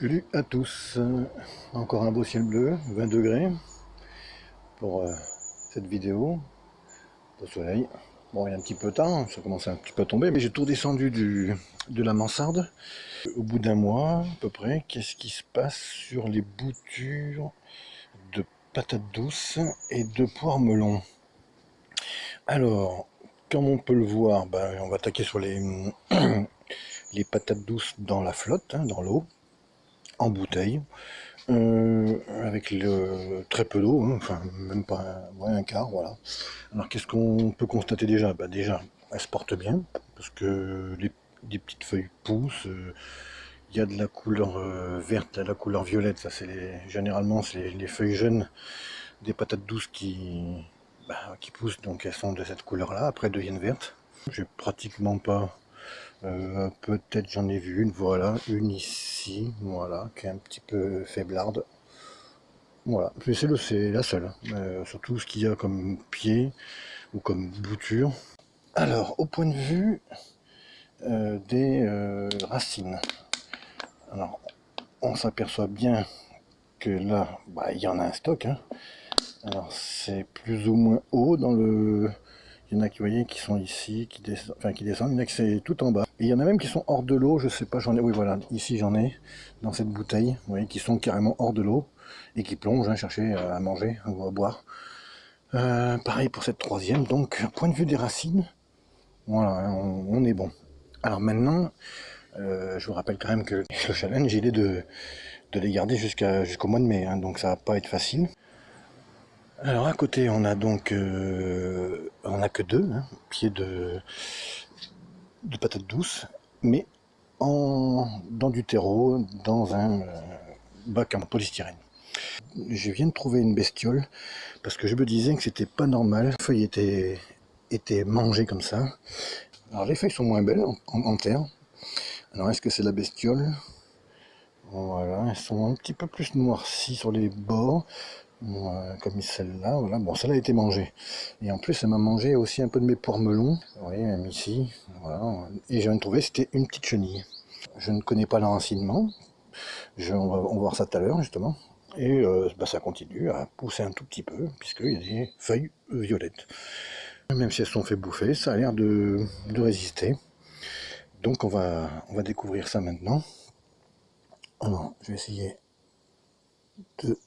Salut à tous, encore un beau ciel bleu, 20 degrés pour cette vidéo, au soleil. Bon, il est un petit peu tard, ça commence un petit peu à tomber, mais j'ai tout descendu de la mansarde. Au bout d'un mois à peu près, qu'est-ce qui se passe sur les boutures de patates douces et de poires melon? Alors, comme on peut le voir, on va attaquer sur les patates douces dans la flotte, hein, dans l'eau, en bouteille. Avec très peu d'eau, hein, enfin même pas un quart, voilà. Alors qu'est-ce qu'on peut constater déjà? Déjà, elle se porte bien, parce que des petites feuilles poussent, il y a de la couleur verte à la couleur violette, ça généralement c'est les feuilles jeunes des patates douces qui poussent, donc elles sont de cette couleur-là, après elles deviennent vertes. J'ai pratiquement pas, peut-être j'en ai vu une, voilà, une ici, voilà, qui est un petit peu faiblarde. Voilà, c'est la seule, surtout ce qu'il y a comme pied ou comme bouture. Alors, au point de vue des racines, alors on s'aperçoit bien que là, il y en a un stock, hein. Alors c'est plus ou moins haut dans le... Il y en a qui, vous voyez, qui sont ici, qui descendent, il y en a qui c'est tout en bas. Et il y en a même qui sont hors de l'eau, je sais pas, j'en ai, oui voilà, ici j'en ai, dans cette bouteille, vous voyez, qui sont carrément hors de l'eau, et qui plongent, hein, chercher à manger ou à boire. Pareil pour cette troisième, donc point de vue des racines, voilà, hein, on est bon. Alors maintenant, je vous rappelle quand même que le challenge il est de les garder jusqu'au mois de mai, hein, donc ça va pas être facile. Alors à côté on a donc on a que deux, hein, pieds de patates douces, mais dans du terreau, dans un bac en polystyrène. Je viens de trouver une bestiole parce que je me disais que c'était pas normal. Les feuilles étaient mangées comme ça. Alors les feuilles sont moins belles en terre. Alors est-ce que c'est la bestiole? Voilà, elles sont un petit peu plus noircies sur les bords, comme celle-là. Voilà. Bon, celle-là a été mangée. Et en plus, elle m'a mangé aussi un peu de mes poires melons. Vous voyez, même ici. Voilà. Et je viens de trouver, c'était une petite chenille. Je ne connais pas l'enracinement. On va voir ça tout à l'heure, justement. Et ça continue à pousser un tout petit peu, puisqu'il y a des feuilles violettes. Même si elles se sont fait bouffer, ça a l'air de résister. Donc on va découvrir ça maintenant. Alors, je vais essayer de...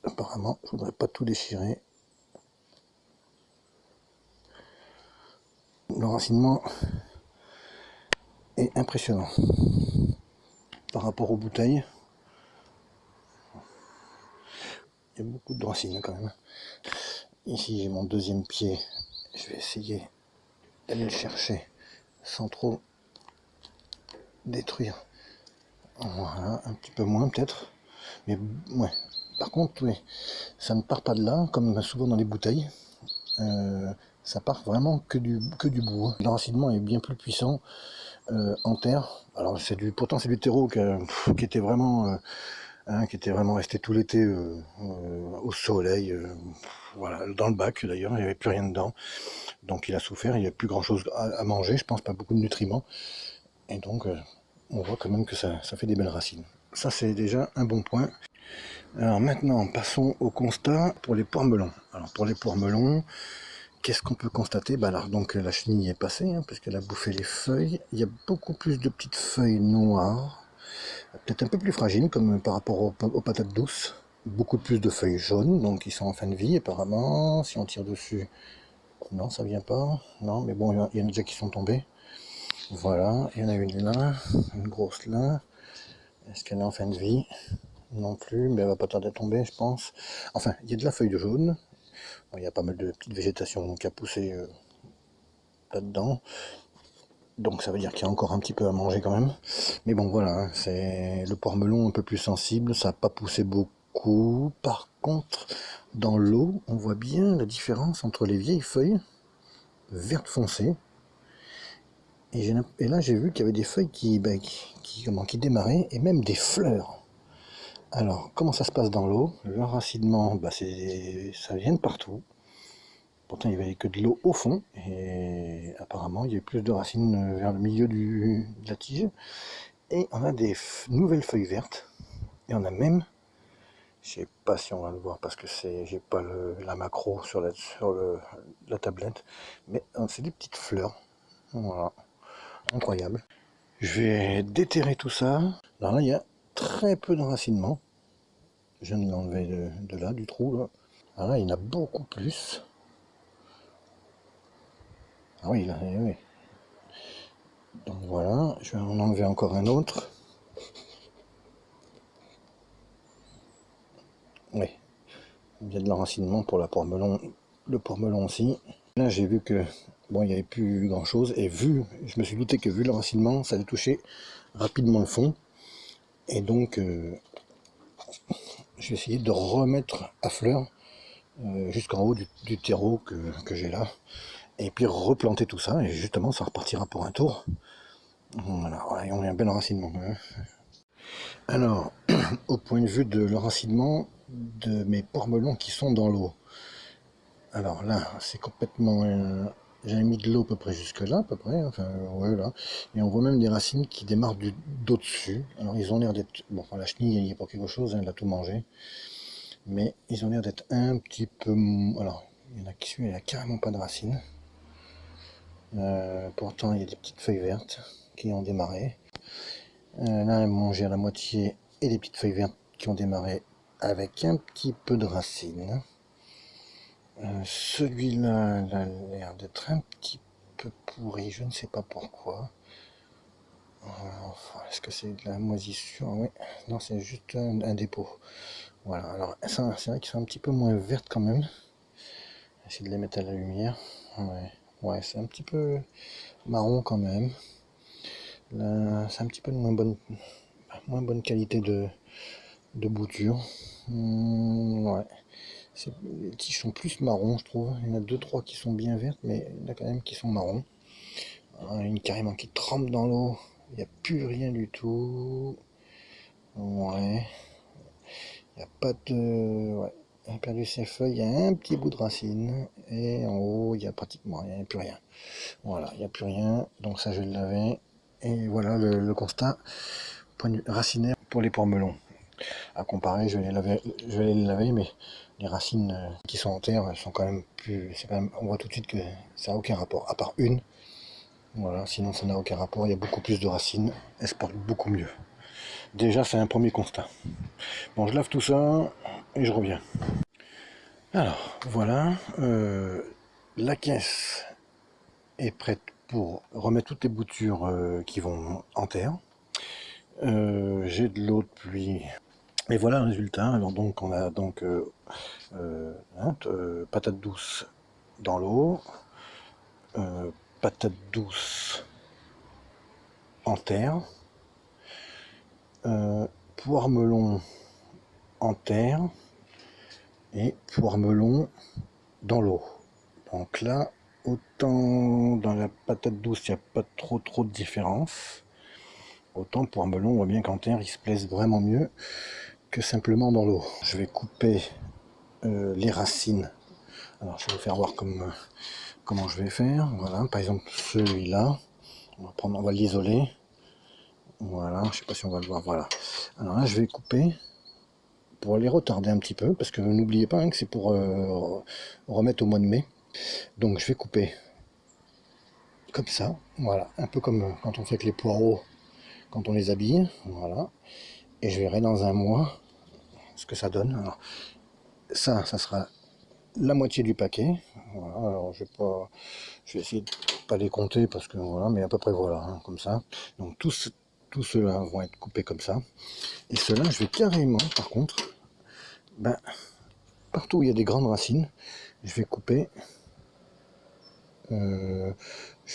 Apparemment, je voudrais pas tout déchirer. L'enracinement est impressionnant par rapport aux bouteilles. Il y a beaucoup de racines quand même. Ici j'ai mon deuxième pied. Je vais essayer d'aller le chercher sans trop détruire. Voilà, un petit peu moins peut-être. Mais ouais. Par contre, oui, ça ne part pas de là, comme souvent dans les bouteilles. Ça part vraiment que du bout. L'enracinement est bien plus puissant en terre. Alors pourtant c'est du terreau qui était vraiment qui était vraiment resté tout l'été au soleil, voilà, dans le bac d'ailleurs, il n'y avait plus rien dedans. Donc il a souffert, il n'y a plus grand chose à manger, je pense pas beaucoup de nutriments. Et donc on voit quand même que ça fait des belles racines. Ça c'est déjà un bon point. Alors maintenant passons au constat pour les poires melons. Alors pour les poires melons, qu'est-ce qu'on peut constater? Alors donc la chenille est passée, hein, puisqu'elle a bouffé les feuilles. Il y a beaucoup plus de petites feuilles noires, peut-être un peu plus fragiles comme par rapport aux patates douces. Beaucoup plus de feuilles jaunes, donc qui sont en fin de vie apparemment. Si on tire dessus, non, ça vient pas. Non, mais bon, il y en a déjà qui sont tombés. Voilà, il y en a une là, une grosse là. Est-ce qu'elle est en fin de vie? Non plus, mais elle va pas tarder à tomber, je pense. Enfin, il y a de la feuille jaune. Bon, il y a pas mal de petites végétations qui a poussé là-dedans. Donc ça veut dire qu'il y a encore un petit peu à manger quand même. Mais bon voilà, hein, c'est le poire melon un peu plus sensible, ça n'a pas poussé beaucoup. Par contre, dans l'eau, on voit bien la différence entre les vieilles feuilles, vertes foncées, et là j'ai vu qu'il y avait des feuilles qui démarraient, et même des fleurs. Alors, comment ça se passe dans l'eau? L'enracinement, ça vient de partout. Pourtant, il n'y avait que de l'eau au fond, et apparemment, il y avait plus de racines vers le milieu de la tige. Et on a des nouvelles feuilles vertes. Et on a même, je sais pas si on va le voir parce que j'ai pas la macro sur la tablette, mais c'est des petites fleurs. Voilà, incroyable. Je vais déterrer tout ça. Alors là, il y a très peu d'enracinement. Je viens de l'enlever de là, du trou là. Alors là, il y en a beaucoup plus. Ah oui, là, oui. Donc voilà, je vais en enlever encore un autre. Oui, il y a de l'enracinement pour la pormelon, le pormelon aussi. Là, j'ai vu que bon, il n'y avait plus grand chose, et je me suis douté que vu l'enracinement, ça allait toucher rapidement le fond. Et donc, je vais essayer de remettre à fleur jusqu'en haut du terreau que j'ai là. Et puis replanter tout ça, et justement, ça repartira pour un tour. Voilà, et on a un bel enracinement. Hein. Alors, au point de vue de l'enracinement de mes pormelons qui sont dans l'eau. Alors là, c'est complètement... J'avais mis de l'eau à peu près jusque là, à peu près, enfin, ouais, là. Et on voit même des racines qui démarrent d'au-dessus. Alors ils ont l'air d'être... Bon, enfin, la chenille, il n'y a pas quelque chose, hein, elle a tout mangé. Mais ils ont l'air d'être un petit peu... Alors, il y en a qui suivent, il n'y a carrément pas de racines. Pourtant, il y a des petites feuilles vertes qui ont démarré. Là, elles mangé à la moitié et des petites feuilles vertes qui ont démarré avec un petit peu de racines. Celui-là a l'air d'être un petit peu pourri, je ne sais pas pourquoi. Enfin, est-ce que c'est de la moisissure? Oui, non, c'est juste un dépôt. Voilà, alors ça, c'est vrai qu'ils sont un petit peu moins vertes quand même. Essayer de les mettre à la lumière. Ouais, c'est un petit peu marron quand même. Là, c'est un petit peu de moins bonne qualité de bouture. Ouais. Les tiges sont plus marrons, je trouve. Il y en a 2-3 qui sont bien vertes, mais il y en a quand même qui sont marrons. Une carrément qui trempe dans l'eau. Il n'y a plus rien du tout. Ouais. Il n'y a pas de... Ouais. Elle a perdu ses feuilles. Il y a un petit bout de racine. Et en haut, il n'y a pratiquement rien. Il n'y a plus rien. Voilà, il n'y a plus rien. Donc ça, je vais le laver. Et voilà le constat. Point de vue racinaire pour les pormelons. À comparer, je vais les laver, mais les racines qui sont en terre, elles sont quand même plus... on voit tout de suite que ça n'a aucun rapport, à part une. Voilà, sinon ça n'a aucun rapport, il y a beaucoup plus de racines, elles se portent beaucoup mieux. Déjà, c'est un premier constat. Bon, je lave tout ça et je reviens. Alors, voilà, la caisse est prête pour remettre toutes les boutures qui vont en terre. J'ai de l'eau de pluie. Et voilà le résultat. Alors donc on a donc patate douce dans l'eau, patate douce en terre, poire melon en terre et poire melon dans l'eau. Donc là, autant dans la patate douce il n'y a pas trop de différence, autant poire melon on voit bien qu'en terre il se plaise vraiment mieux que simplement dans l'eau. Je vais couper les racines. Alors je vais vous faire voir comment je vais faire. Voilà, par exemple celui-là, on va l'isoler. Voilà, je sais pas si on va le voir. Voilà. Alors là, je vais couper pour les retarder un petit peu, parce que n'oubliez pas hein, que c'est pour remettre au mois de mai. Donc je vais couper comme ça. Voilà, un peu comme quand on fait avec les poireaux, quand on les habille. Voilà. Et je verrai dans un mois ce que ça donne. Alors, ça sera la moitié du paquet. Voilà, alors je vais essayer de pas les compter parce que voilà, mais à peu près voilà, hein, comme ça. Donc tous ceux-là vont être coupés comme ça. Et ceux-là, je vais carrément, par contre, partout où il y a des grandes racines, je vais couper. Je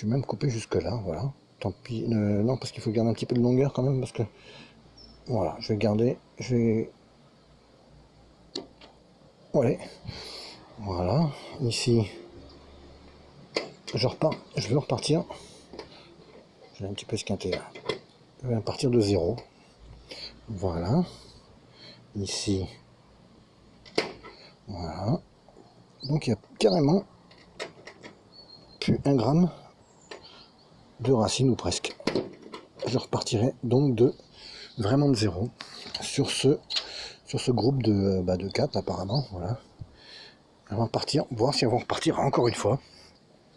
vais même couper jusque là, voilà. Tant pis, non parce qu'il faut garder un petit peu de longueur quand même parce que voilà, je vais garder, ouais, voilà. Ici, je vais repartir. Je vais un petit peu esquinter là. Je vais partir de 0. Voilà. Ici. Voilà. Donc il y a carrément plus 1 gramme de racines ou presque. je repartirai donc vraiment de zéro sur ce groupe de 4 apparemment. Voilà. On va partir, voir si elles vont repartir encore une fois.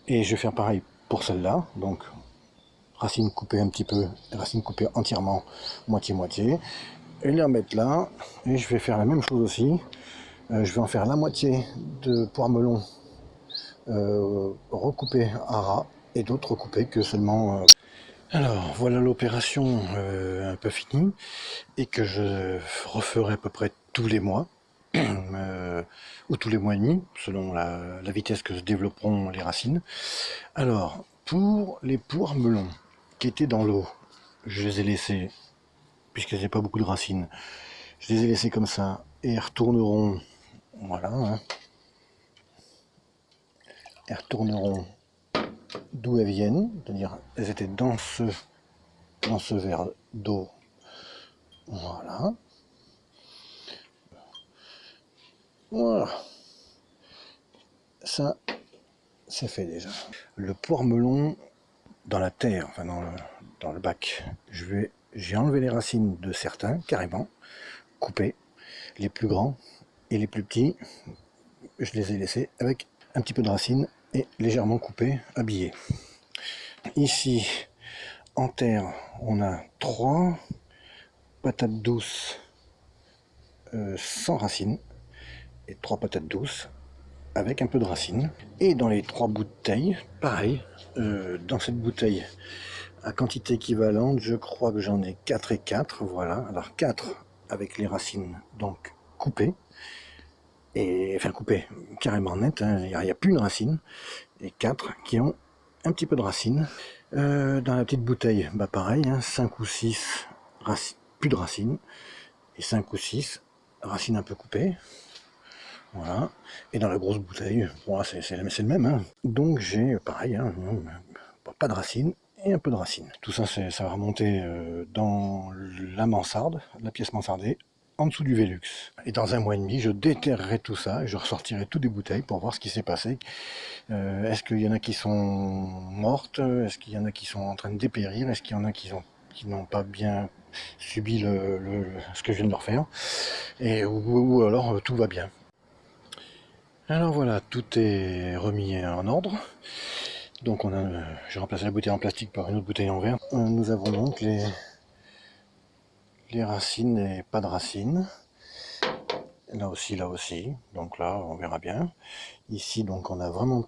Et je vais faire pareil pour celle-là. Donc racines coupées un petit peu, racines coupées entièrement, moitié-moitié. Et les remettre là. Et je vais faire la même chose aussi. Je vais en faire la moitié de poire melon recoupé à ras et d'autres recoupés que seulement. Alors voilà l'opération un peu finie et que je referai à peu près tous les mois. Ou tous les mois et demi, selon la vitesse que se développeront les racines. Alors, pour les poires melons qui étaient dans l'eau, je les ai laissés, puisqu'elles n'avaient pas beaucoup de racines, je les ai laissés comme ça, et elles retourneront, voilà, hein, elles retourneront d'où elles viennent, c'est-à-dire elles étaient dans ce verre d'eau, voilà. Voilà. Ça, c'est fait déjà. Le poire melon dans la terre, enfin dans le bac, j'ai enlevé les racines de certains, carrément, coupés, les plus grands et les plus petits, je les ai laissés avec un petit peu de racines et légèrement coupés, habillés. Ici, en terre, on a 3 patates douces sans racines et 3 patates douces avec un peu de racines. Et dans les 3 bouteilles, pareil, dans cette bouteille à quantité équivalente, je crois que j'en ai 4 et 4, voilà. Alors 4 avec les racines donc coupées, et enfin coupées carrément nettes, hein, il n'y a plus une racine, et 4 qui ont un petit peu de racines. Dans la petite bouteille, bah pareil, hein, 5 ou 6 plus de racines, et 5 ou 6 racines un peu coupées. Voilà. Et dans la grosse bouteille, bon, c'est le même. Hein. Donc j'ai pareil, hein, pas de racines et un peu de racines. Tout ça, ça va remonter dans la mansarde, la pièce mansardée, en dessous du Velux. Et dans un mois et demi, je déterrerai tout ça et je ressortirai toutes des bouteilles pour voir ce qui s'est passé. Est-ce qu'il y en a qui sont mortes? Est-ce qu'il y en a qui sont en train de dépérir? Est-ce qu'il y en a qui n'ont pas bien subi ce que je viens de leur faire? Et, ou alors tout va bien. Alors voilà, tout est remis en ordre. Donc j'ai remplacé la bouteille en plastique par une autre bouteille en verre. Nous avons donc les racines et pas de racines. Là aussi, là aussi. Donc là, on verra bien. Ici, donc on a vraiment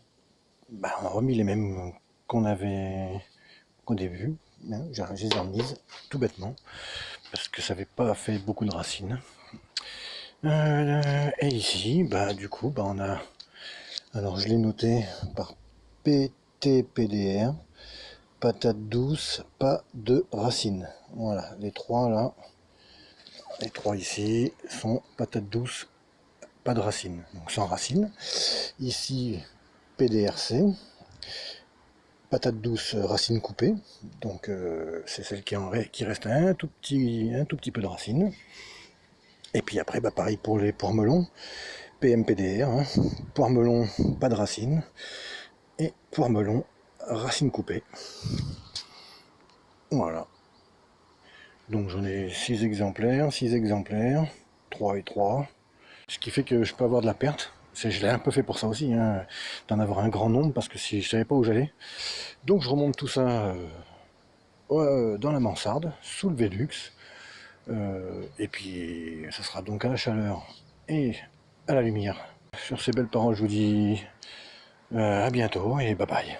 on a remis les mêmes qu'on avait au début. Je les ai remises tout bêtement parce que ça n'avait pas fait beaucoup de racines. Et ici, du coup, on a... Alors je l'ai noté par PTPDR, patate douce, pas de racines. Voilà, les 3 là, les 3 ici sont patates douces, pas de racines, donc sans racines. Ici, PDRC, patate douce, racines coupées, donc c'est celle qui reste un tout petit peu de racines. Et puis après, pareil pour les poires melons, PMPDR, hein, poire melon, pas de racines, et poire melon, racines coupées. Voilà. Donc j'en ai 6 exemplaires, 3 et 3. Ce qui fait que je peux avoir de la perte. Je l'ai un peu fait pour ça aussi, hein, d'en avoir un grand nombre, parce que si je savais pas où j'allais. Donc je remonte tout ça dans la mansarde, sous le Velux. Et puis ça sera donc à la chaleur et à la lumière. Sur ces belles paroles, je vous dis à bientôt et bye bye.